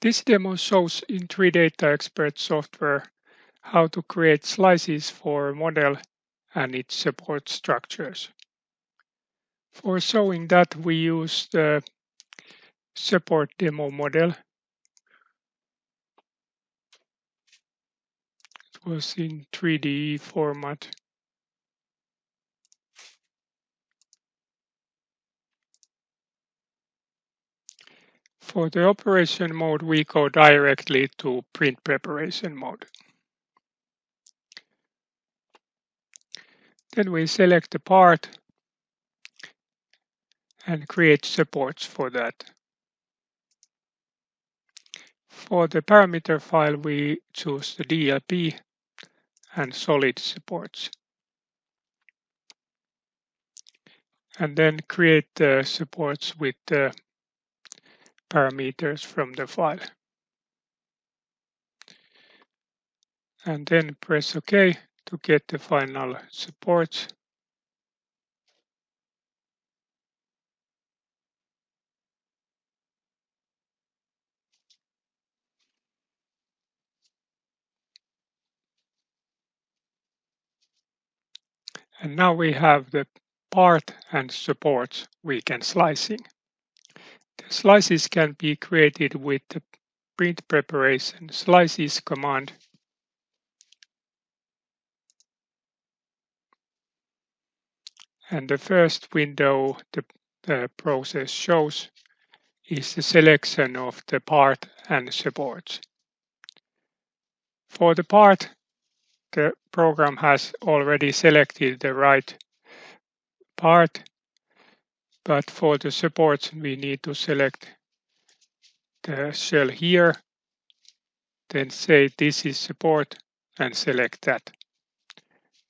This demo shows in 3Data Expert software how to create slices for a model and its support structures. For showing that, we use the support demo model. It was in 3D format. For the operation mode, we go directly to print preparation mode. Then we select the part and create supports for that. For the parameter file, we choose the DLP and solid supports. And then create the supports with the parameters from the file. And then press OK to get the final supports. And now we have the part and supports we can slicing. The slices can be created with the print preparation slices command. And the first window the process shows is the selection of the part and supports. For the part, the program has already selected the right part, but for the supports we need to select the shell here, then say this is support and select that.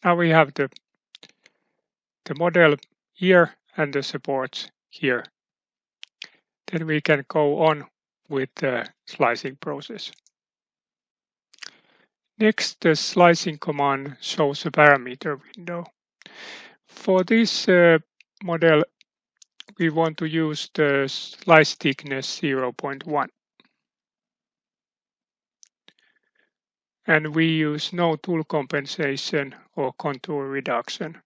Now we have the model here and the supports here. Then we can go on with the slicing process. Next, the slicing command shows a parameter window. For this model, we want to use the slice thickness 0.1. And we use no tool compensation or contour reduction.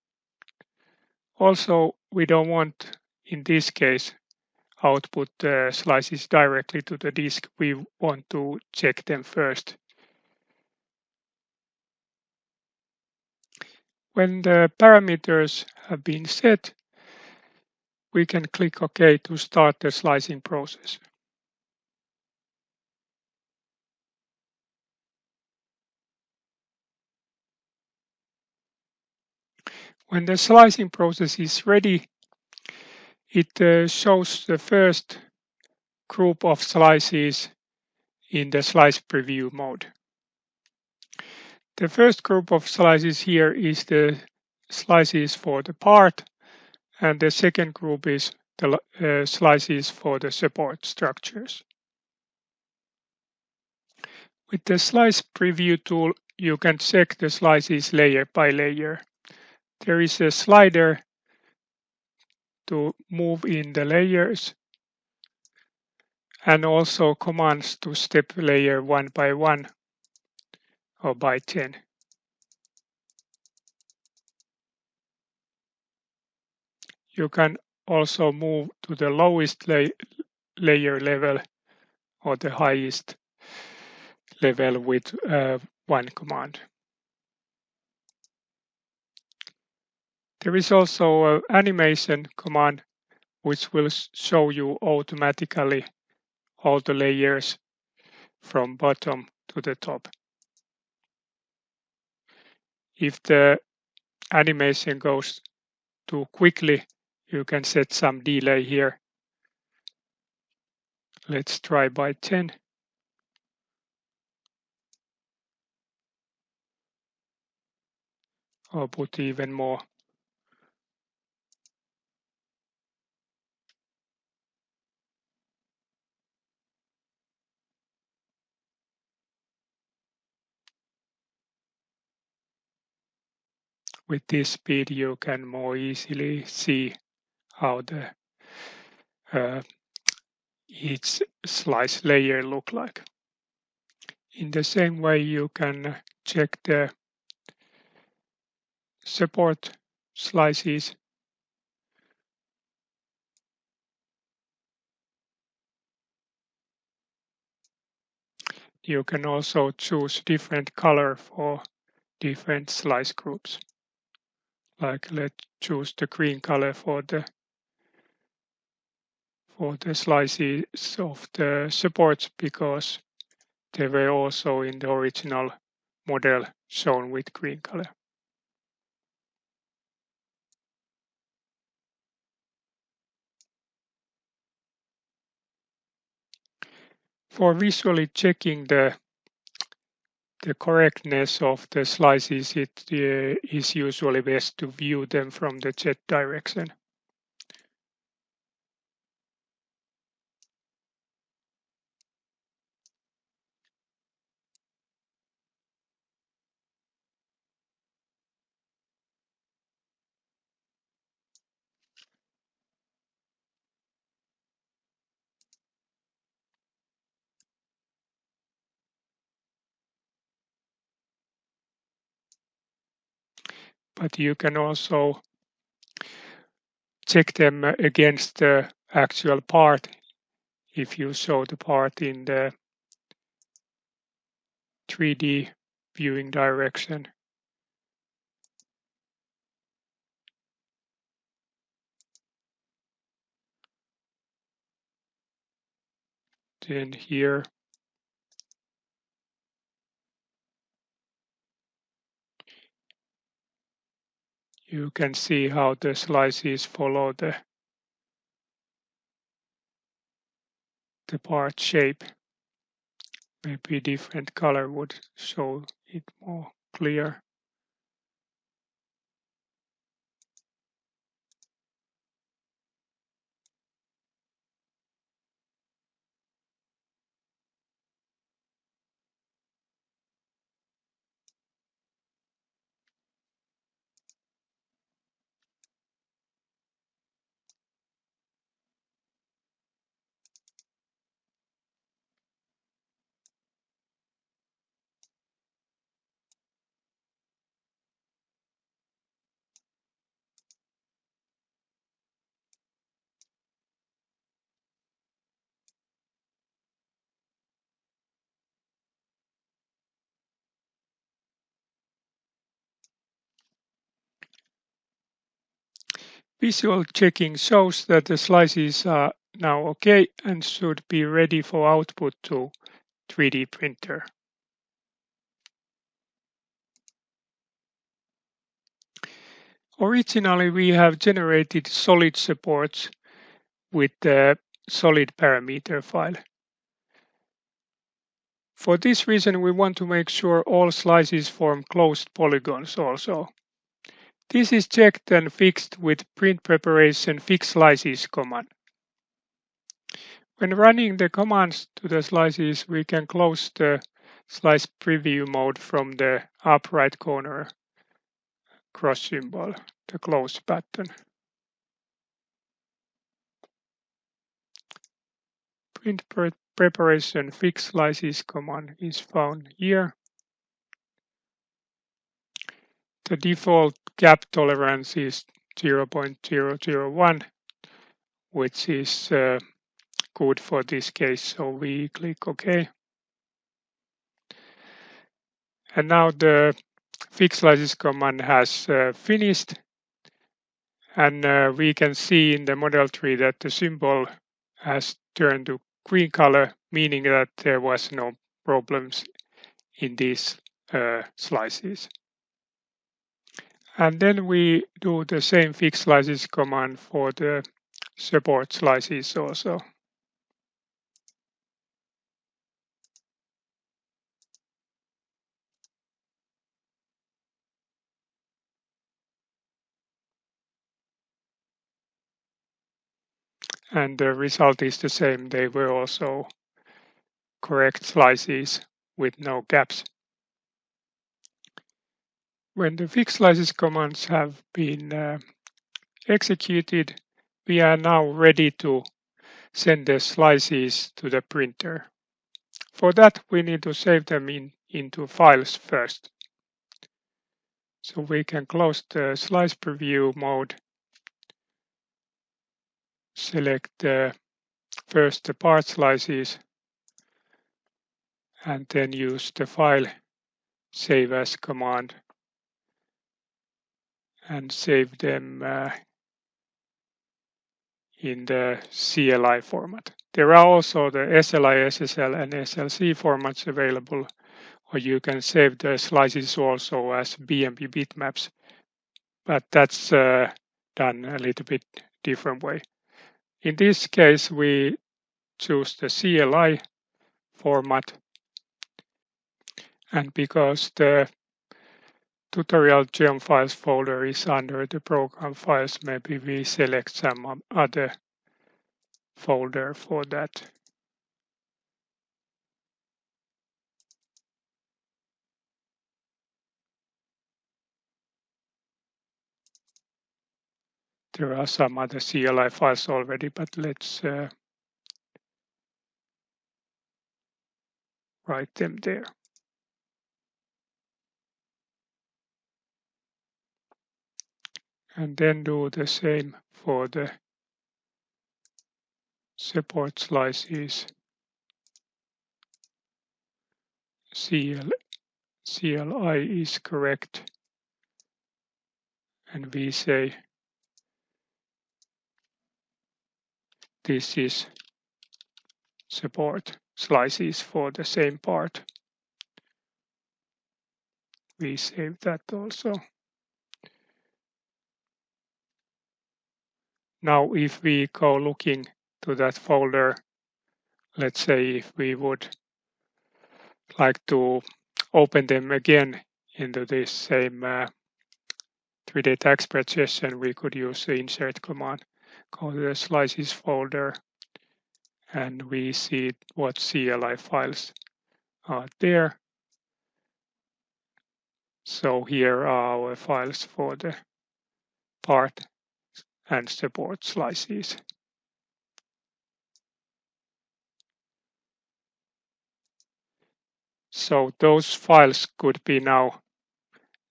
Also, we don't want, in this case, output the slices directly to the disk. We want to check them first. When the parameters have been set, we can click OK to start the slicing process. When the slicing process is ready, it shows the first group of slices in the slice preview mode. The first group of slices here is the slices for the part, and the second group is the slices for the support structures. With the slice preview tool, you can check the slices layer by layer. There is a slider to move in the layers and also commands to step layer one by one or by 10. You can also move to the lowest layer level or the highest level with one command. There is also an animation command which will show you automatically all the layers from bottom to the top. If the animation goes too quickly, you can set some delay here. Let's try by 10. Or put even more. With this speed, you can more easily see how the each slice layer look like. In the same way, you can check the support slices. You can also choose different color for different slice groups. Like let's choose the green color for the slices of the supports because they were also in the original model shown with green color. For visually checking the correctness of the slices, it is usually best to view them from the Z direction. But you can also check them against the actual part if you show the part in the 3D viewing direction. Then here you can see how the slices follow the part shape. Maybe different color would show it more clear. Visual checking shows that the slices are now okay and should be ready for output to 3D printer. Originally, we have generated solid supports with the solid parameter file. For this reason, we want to make sure all slices form closed polygons also. This is checked and fixed with print preparation fix slices command. When running the commands to the slices, we can close the slice preview mode from the up right corner cross symbol, the close button. Print preparation fix slices command is found here. The default gap tolerance is 0.001, which is good for this case, so we click OK. And now the fix slices command has finished, and we can see in the model tree that the symbol has turned to green color, meaning that there was no problems in these slices. And then we do the same fix slices command for the support slices also. And the result is the same. They were also correct slices with no gaps. When the fix slices commands have been executed, we are now ready to send the slices to the printer. For that, we need to save them into files first. So we can close the slice preview mode, select first the part slices, and then use the file save as command and save them in the CLI format. There are also the SLI, SSL, and SLC formats available, or you can save the slices also as BMP bitmaps, but that's done a little bit different way. In this case, we choose the CLI format, and because the tutorial geom files folder is under the program files, maybe we select some other folder for that. There are some other CLI files already, but let's write them there. And then do the same for the support slices. CLI is correct. And we say this is support slices for the same part. We save that also. Now, if we go looking to that folder, let's say if we would like to open them again into this same 3D TaxPrep session, we could use the insert command. Go to the slices folder, and we see what CLI files are there. So here are our files for the part and support slices. So those files could be now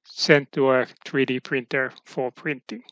sent to a 3D printer for printing.